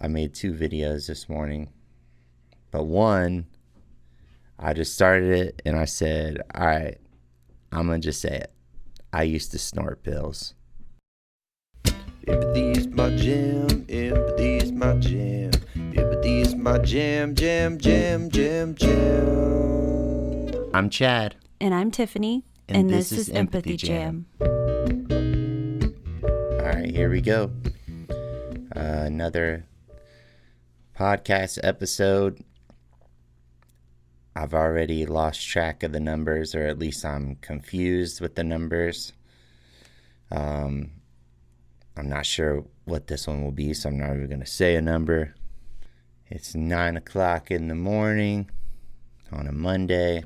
I made 2 videos this morning, but one, I just started it and I said, all right, I'm going to just say it. I used to snort pills. Empathy's my jam, empathy's my jam, empathy's my jam, jam, jam, jam, jam. I'm Chad. And I'm Tiffany. And this is Empathy Jam. All right, here we go. Another podcast episode. I've already lost track of the numbers, or at least I'm confused with the numbers. I'm not sure what this one will be, so I'm not even going to say a number. It's 9 o'clock in the morning on a Monday.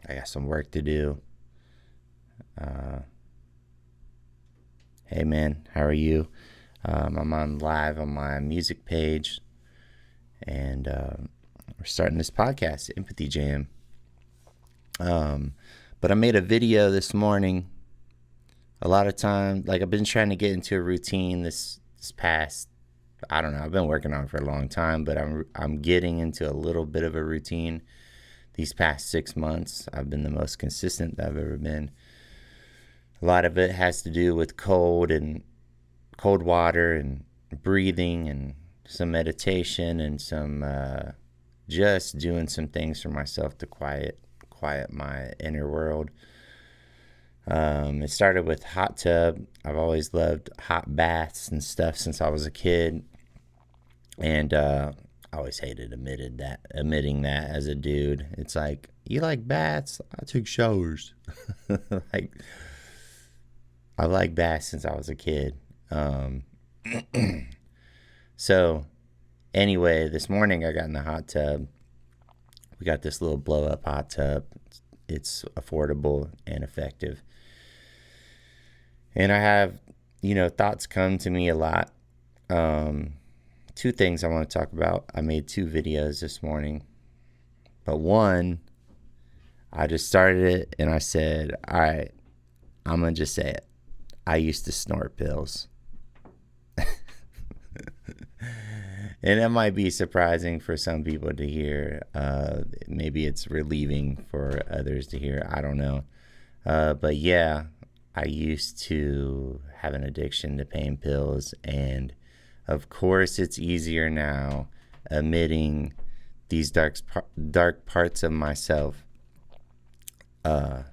I got some work to do. Hey man, how are you? I'm on live on my music page, and we're starting this podcast, Empathy Jam. But I made a video this morning. A lot of time, like I've been trying to get into a routine this past, I don't know, I've been working on it for a long time, but I'm getting into a little bit of a routine. These past 6 months, I've been the most consistent that I've ever been. A lot of it has to do with cold water and breathing and some meditation and some just doing some things for myself to quiet my inner world. It started with hot tub. I've always loved hot baths and stuff since I was a kid, and I always hated admitting that as a dude. It's like, you like baths? I take showers. Like, I like baths since I was a kid. So anyway, this morning I got in the hot tub. We got this little blow up hot tub. It's affordable and effective. And I have, thoughts come to me a lot. 2 things I want to talk about. I made 2 videos this morning, but one, I just started it and I said, all right, I'm going to just say it. I used to snort pills. And that might be surprising for some people to hear. Maybe it's relieving for others to hear. I don't know. But yeah, I used to have an addiction to pain pills. And of course, it's easier now admitting these dark parts of myself. Now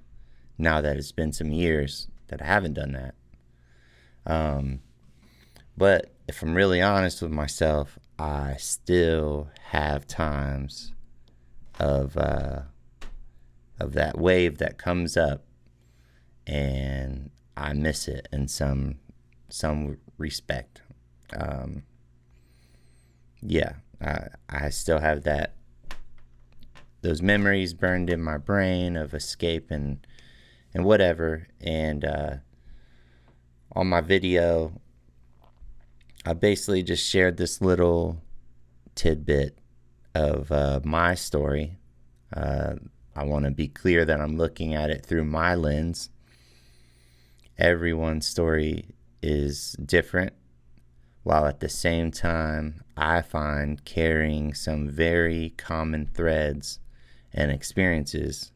that it's been some years that I haven't done that. But if I'm really honest with myself, I still have times of that wave that comes up, and I miss it in some respect. I still have those memories burned in my brain of escape and whatever. And on my video, I basically just shared this little tidbit of my story. I want to be clear that I'm looking at it through my lens. Everyone's story is different, while at the same time, I find carrying some very common threads and experiences.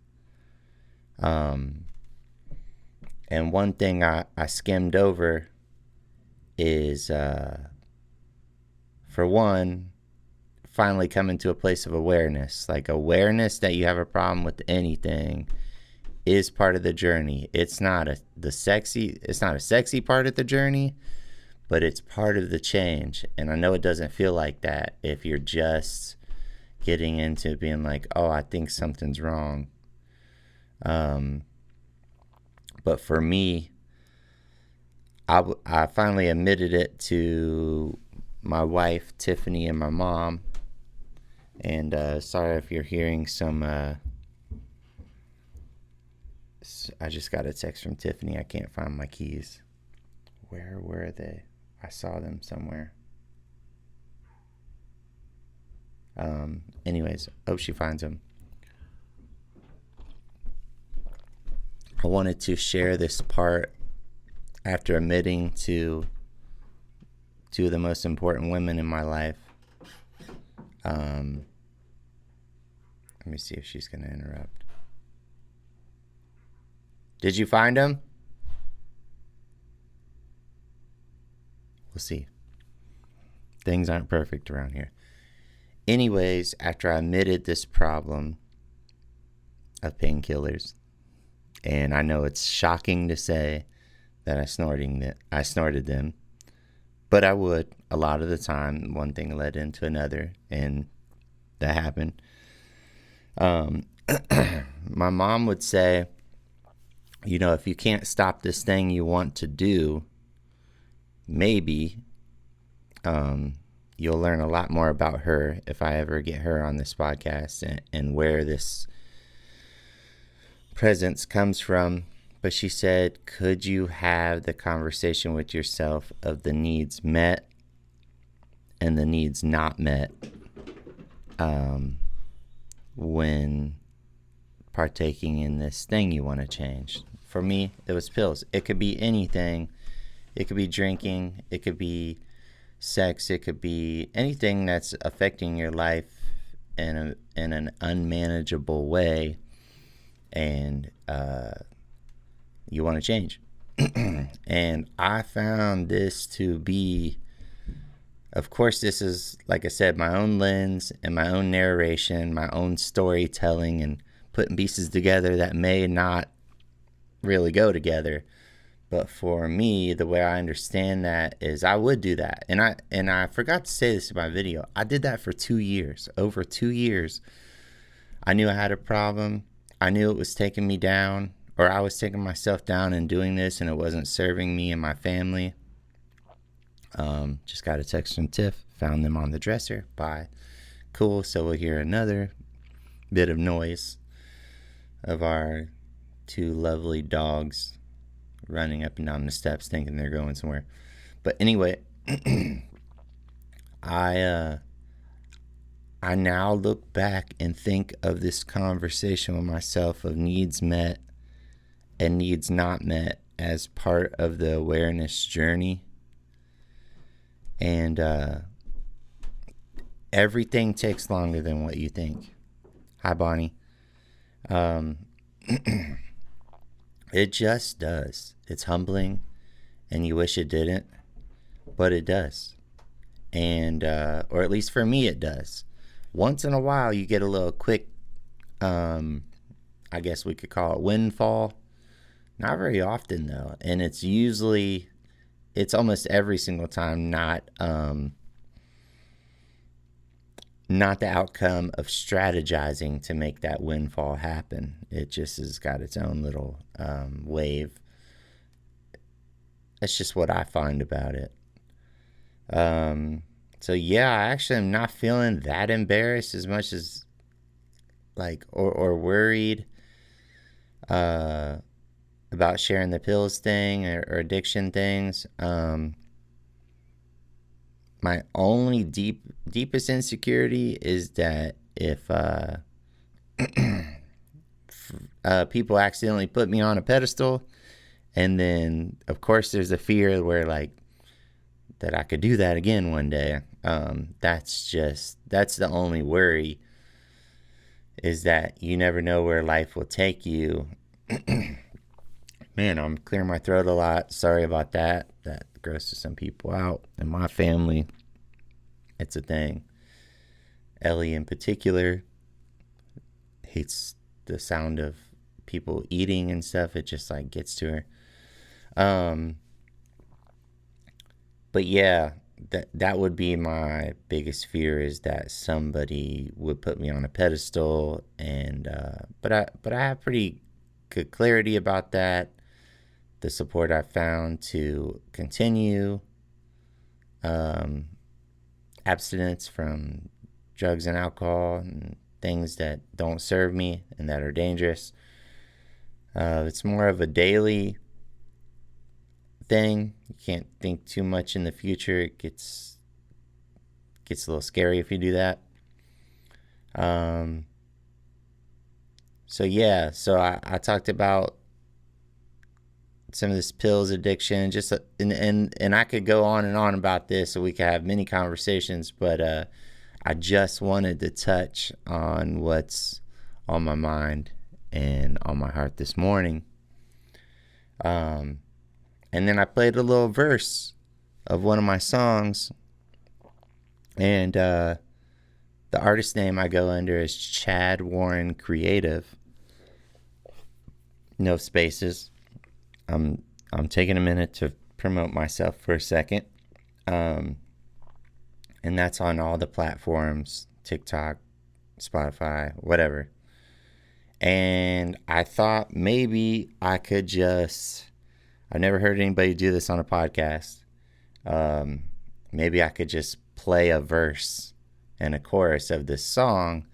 And one thing I skimmed over is, for one, finally coming to a place of awareness. Like, awareness that you have a problem with anything is part of the journey. It's not a sexy part of the journey, but it's part of the change. And I know it doesn't feel like that if you're just getting into being like, oh, I think something's wrong. But for me, I finally admitted it to my wife, Tiffany, and my mom. And sorry if you're hearing some... I just got a text from Tiffany. I can't find my keys. Where were they? I saw them somewhere. Anyways, hope she finds them. I wanted to share this part after admitting to 2 of the most important women in my life. Let me see if she's going to interrupt. Did you find him? We'll see. Things aren't perfect around here. Anyways, after I admitted this problem of painkillers, and I know it's shocking to say that I snorted them, but I would a lot of the time. One thing led into another, and that happened. My mom would say, you know, if you can't stop this thing you want to do, maybe you'll learn a lot more about her if I ever get her on this podcast and where this presence comes from. But she said, could you have the conversation with yourself of the needs met and the needs not met when partaking in this thing you want to change? For me, it was pills. It could be anything. It could be drinking. It could be sex. It could be anything that's affecting your life in an unmanageable way, and you want to change. And I found this to be, of course, this is, like I said, my own lens and my own narration, my own storytelling, and putting pieces together that may not really go together. But for me, the way I understand that is I would do that. And I forgot to say this in my video. I did that for 2 years. Over 2 years. I knew I had a problem. I knew it was taking me down, or I was taking myself down and doing this, and it wasn't serving me and my family. Just got a text from Tiff. Found them on the dresser. Bye. Cool. So we'll hear another bit of noise of our 2 lovely dogs running up and down the steps thinking they're going somewhere. But anyway, I now look back and think of this conversation with myself of needs met and needs not met as part of the awareness journey. And everything takes longer than what you think. Hi, Bonnie. It just does. It's humbling, and you wish it didn't, but it does. And, or at least for me, it does. Once in a while, you get a little quick, I guess we could call it windfall. Not very often, though. And it's almost every single time not the outcome of strategizing to make that windfall happen. It just has got its own little wave. That's just what I find about it. So yeah, I actually am not feeling that embarrassed as much as or worried about sharing the pills thing or addiction things. My only deepest insecurity is that if people accidentally put me on a pedestal, and then of course there's a fear where that I could do that again one day. That's the only worry, is that you never know where life will take you. Man, I'm clearing my throat a lot. Sorry about that. That grosses some people out in my family. It's a thing. Ellie in particular hates the sound of people eating and stuff. It just gets to her. But yeah, that would be my biggest fear, is that somebody would put me on a pedestal, and but I have pretty good clarity about that. The support I found to continue abstinence from drugs and alcohol and things that don't serve me and that are dangerous. It's more of a daily thing. You can't think too much in the future. It gets a little scary if you do that. So yeah, so I talked about some of this pills addiction, just and I could go on and on about this, so we could have many conversations, but I just wanted to touch on what's on my mind and on my heart this morning. And then I played a little verse of one of my songs, and the artist name I go under is Chad Warren Creative. No spaces. I'm taking a minute to promote myself for a second. And that's on all the platforms, TikTok, Spotify, whatever. And I thought maybe I could I've never heard anybody do this on a podcast. Maybe I could just play a verse and a chorus of this song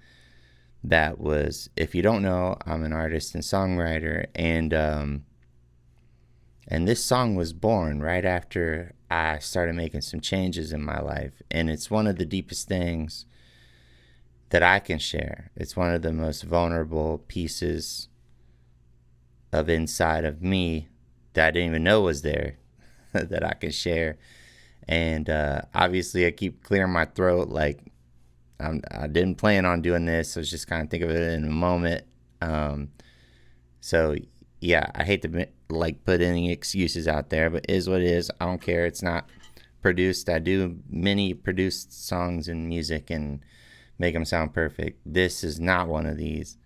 that was, if you don't know, I'm an artist and songwriter, and this song was born right after I started making some changes in my life, and it's one of the deepest things that I can share. It's one of the most vulnerable pieces of inside of me that I didn't even know was there that I can share. And obviously I keep clearing my throat, like I didn't plan on doing this. I was just kind of think of it in a moment. So yeah, I hate to put any excuses out there, but it is what it is. I don't care. It's not produced. I do many produced songs and music and make them sound perfect. This is not one of these.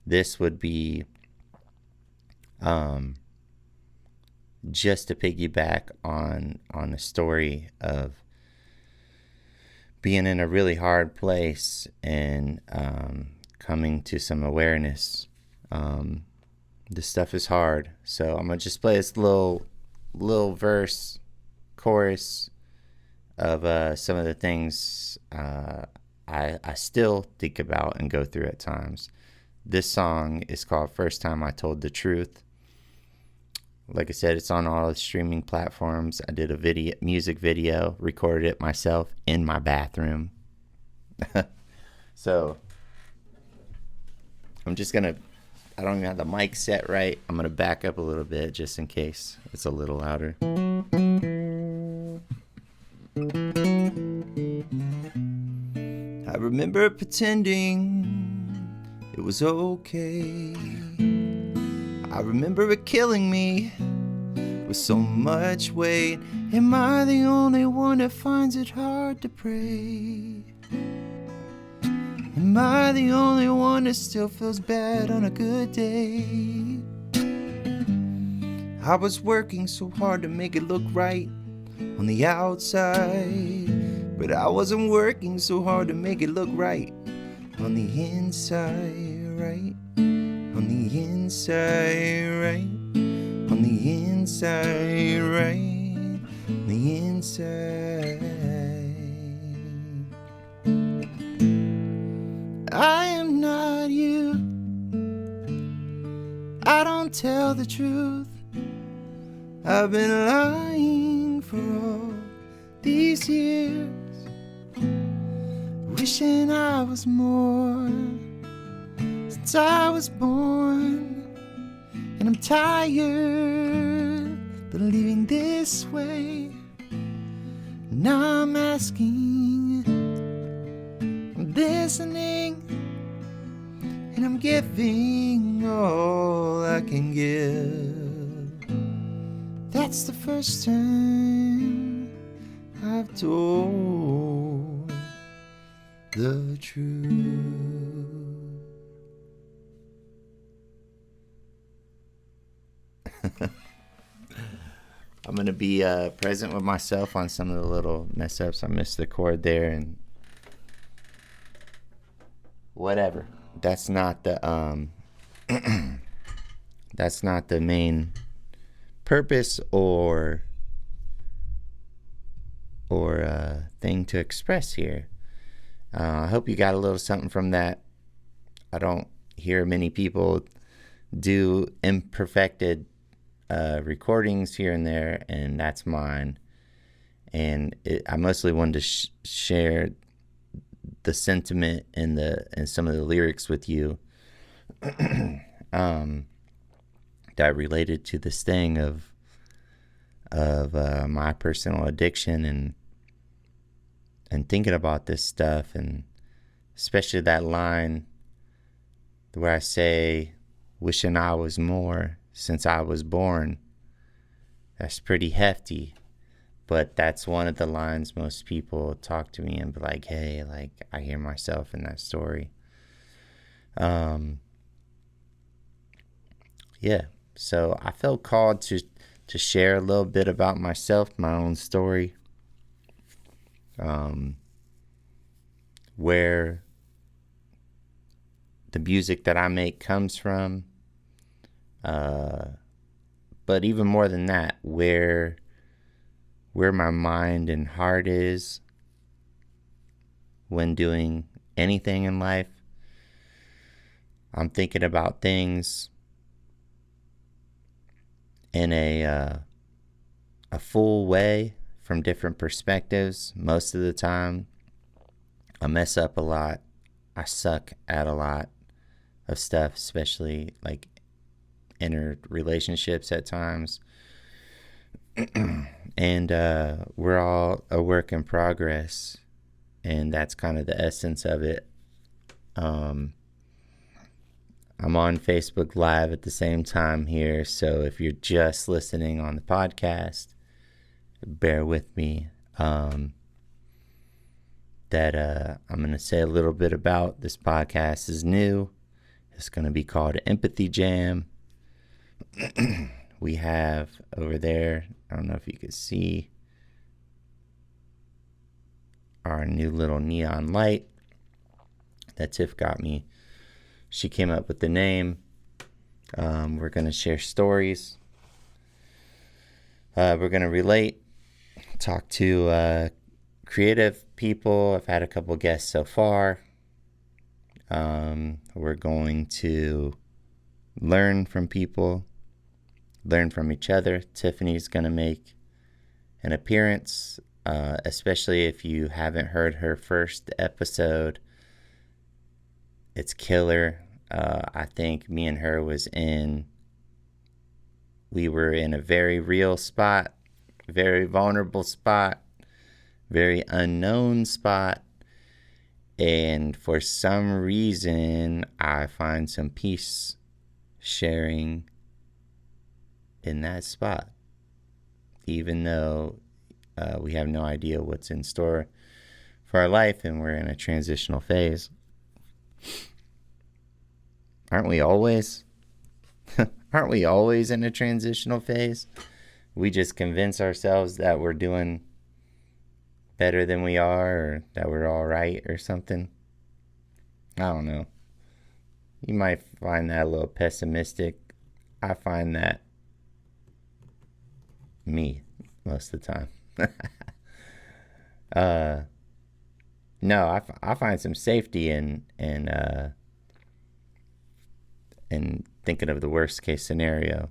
This would be just to piggyback on the story of being in a really hard place and coming to some awareness. This stuff is hard, so I'm gonna just play this little verse, chorus of some of the things I still think about and go through at times. This song is called First Time I Told the Truth. Like I said, it's on all the streaming platforms. I did a music video, recorded it myself in my bathroom. So I'm just gonna, I don't even have the mic set right. I'm gonna back up a little bit just in case it's a little louder. I remember pretending it was okay. I remember it killing me with so much weight. Am I the only one that finds it hard to pray? Am I the only one that still feels bad on a good day? I was working so hard to make it look right on the outside, but I wasn't working so hard to make it look right on the inside, right? On the inside, right? On the inside, right? On the inside. I am not you. I don't tell the truth. I've been lying for all these years, wishing I was more since I was born. And I'm tired believing this way. Now I'm asking, I'm listening, and I'm giving all I can give. That's the first time I've told the truth. I'm going to be present with myself on some of the little mess ups. I missed the chord there and whatever. That's not the that's not the main purpose or thing to express here. I hope you got a little something from that. I don't hear many people do imperfected recordings here and there, and that's mine. And I mostly wanted to share the sentiment and some of the lyrics with you that related to this thing of my personal addiction and thinking about this stuff and especially that line where I say, wishing I was more since I was born. That's pretty hefty, but that's one of the lines most people talk to me and be like, hey, like, I hear myself in that story. Yeah, so I felt called to share a little bit about myself, my own story, where the music that I make comes from, but even more than that, where my mind and heart is when doing anything in life. I'm thinking about things in a full way from different perspectives. Most of the time, I mess up a lot. I suck at a lot of stuff, especially like inner relationships at times. And we're all a work in progress, and that's kind of the essence of it. I'm on Facebook Live at the same time here, so if you're just listening on the podcast, bear with me. I'm going to say a little bit about this podcast is new. It's going to be called Empathy Jam. We have over there, I don't know if you can see, our new little neon light that Tiff got me. She came up with the name. We're going to share stories. We're going to relate, talk to creative people. I've had a couple guests so far. We're going to learn from people, learn from each other. Tiffany's going to make an appearance, especially if you haven't heard her first episode. It's killer. I think me and her we were in a very real spot, very vulnerable spot, very unknown spot. And for some reason, I find some peace sharing in that spot, even though we have no idea what's in store for our life and we're in a transitional phase. Aren't we always? Aren't we always in a transitional phase? We just convince ourselves that we're doing better than we are, or that we're all right or something. I don't know. You might find that a little pessimistic. I find that me most of the time. No, I find some safety in thinking of the worst case scenario.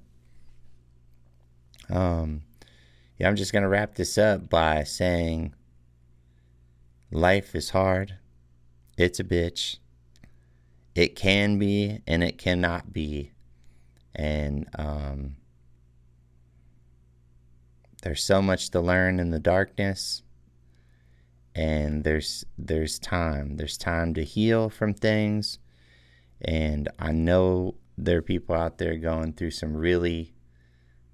I'm just gonna wrap this up by saying life is hard. It's a bitch. It can be and it cannot be. And there's so much to learn in the darkness. And there's time. There's time to heal from things. And I know there are people out there going through some really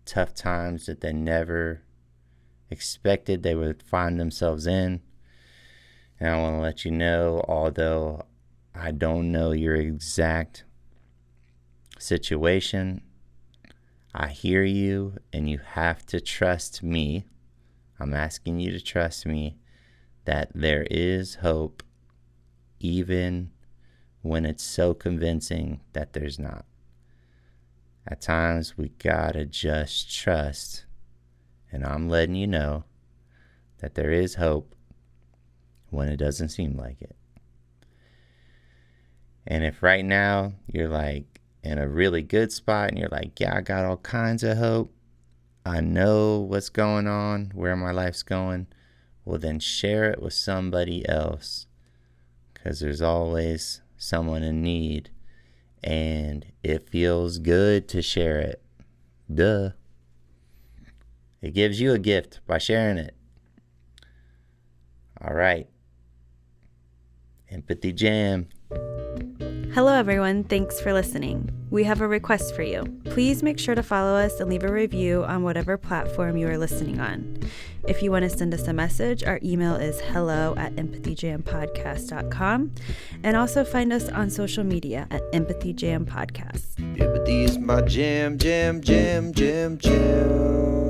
tough times that they never expected they would find themselves in. And I want to let you know, although I don't know your exact situation, I hear you, and you have to trust me. I'm asking you to trust me that there is hope, even when it's so convincing that there's not. At times, we gotta just trust, and I'm letting you know that there is hope when it doesn't seem like it. And if right now you're like in a really good spot and you're like, yeah, I got all kinds of hope, I know what's going on, where my life's going, well, then share it with somebody else, because there's always someone in need, and it feels good to share it. Duh. It gives you a gift by sharing it. All right. Empathy Jam. Hello, everyone. Thanks for listening. We have a request for you. Please make sure to follow us and leave a review on whatever platform you are listening on. If you want to send us a message, our email is hello@empathyjampodcast.com, and also find us on social media at Empathy Jam Podcast. Empathy is my jam, jam, jam, jam, jam.